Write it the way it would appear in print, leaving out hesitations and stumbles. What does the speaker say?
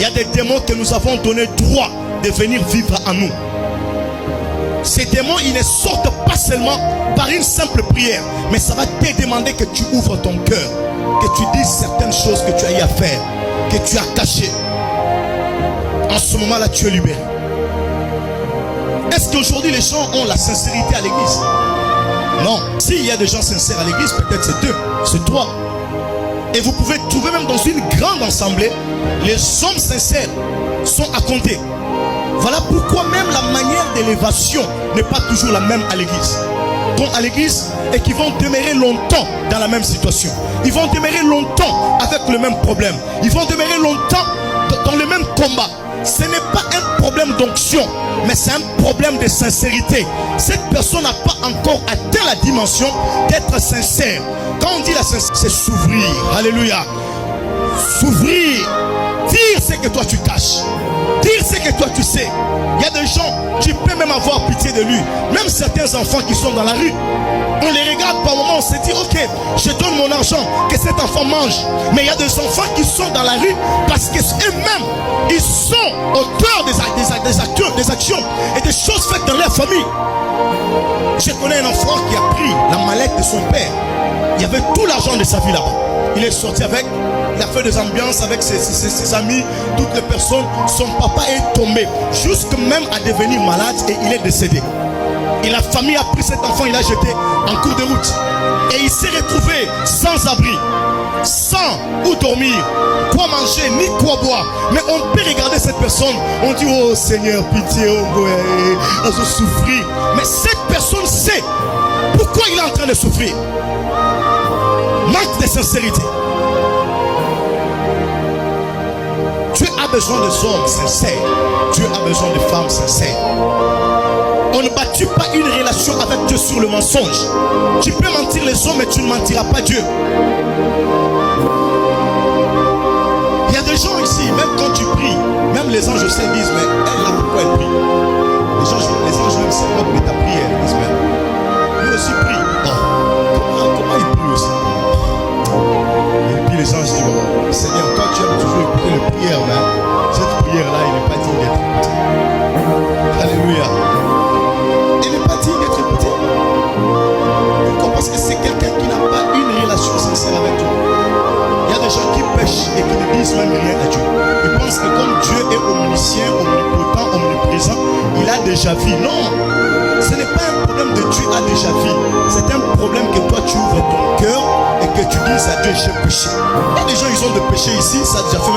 Il y a des démons que nous avons donné droit de venir vivre en nous. Ces démons, ils ne sortent pas seulement par une simple prière, mais ça va te demander que tu ouvres ton cœur, que tu dises certaines choses que tu as eu à faire, que tu as cachées. En ce moment-là, tu es libéré. Est-ce qu'aujourd'hui les gens ont la sincérité à l'église? Non. S'il y a des gens sincères à l'église, peut-être c'est eux, c'est toi. Et vous pouvez trouver même dans une grande assemblée, les hommes sincères sont à compter. Voilà pourquoi même la manière d'élévation n'est pas toujours la même à l'église. Donc à l'église, et qui vont demeurer longtemps dans la même situation. Ils vont demeurer longtemps avec le même problème. Ils vont demeurer longtemps dans le même combat. Ce n'est pas un problème d'onction, mais c'est un problème de sincérité. Cette personne n'a pas encore atteint la dimension d'être sincère. Quand on dit la sincérité, c'est s'ouvrir. Alléluia. S'ouvrir. Dire ce que toi tu caches. Dire ce que toi tu sais. Il y a des gens, tu peux même avoir pitié de lui. Même certains enfants qui sont dans la rue, on les regarde par moment, on se dit ok, je donne mon argent, que cet enfant mange. Mais il y a des enfants qui sont dans la rue parce qu'eux-mêmes, ils sont auteurs des actions et des choses faites dans leur famille. Je connais un enfant qui a pris la mallette de son père. Il y avait tout l'argent de sa vie là-bas. Il est sorti avec, il a fait des ambiances avec ses amis, toutes les personnes. Son papa est tombé, jusque même à devenir malade et il est décédé. Et la famille a pris cet enfant, il l'a jeté en cours de route. Et il s'est retrouvé sans abri, sans où dormir, quoi manger, ni quoi boire. Mais on peut regarder cette personne, on dit oh Seigneur, pitié, oh elle va souffrir. Mais cette personne sait pourquoi il est en train de souffrir. Manque de sincérité. Dieu a besoin des hommes sincères. Dieu a besoin de femmes sincères. On ne bâtit pas une relation avec Dieu sur le mensonge. Tu peux mentir les hommes, mais tu ne mentiras pas Dieu. Il y a des gens ici, même quand tu pries, même les anges aussi disent, mais elle là, pourquoi elle prie? Les anges même savent pas que ta prière, disent, mais lui aussi prie. Oh, comment il prie aussi? Et puis les anges disent, oh, Seigneur, toi tu aimes toujours écouter les prières, mais cette prière-là, il n'est pas digne d'être écoutée. Alléluia. Il n'est pas digne d'être écouté. Pourquoi? Parce que c'est quelqu'un qui n'a pas une relation sincère avec Dieu. Il y a des gens qui pêchent et qui ne disent même rien à Dieu. Ils pensent que comme Dieu est omniscient, omnipotent, omniprésent, il a déjà vu. Non, ce n'est pas un problème de Dieu a déjà vu. C'est un problème que toi tu ouvres ton cœur et que tu dises à Dieu j'ai péché. Il y a des gens ils ont de péché ici, ça a déjà fait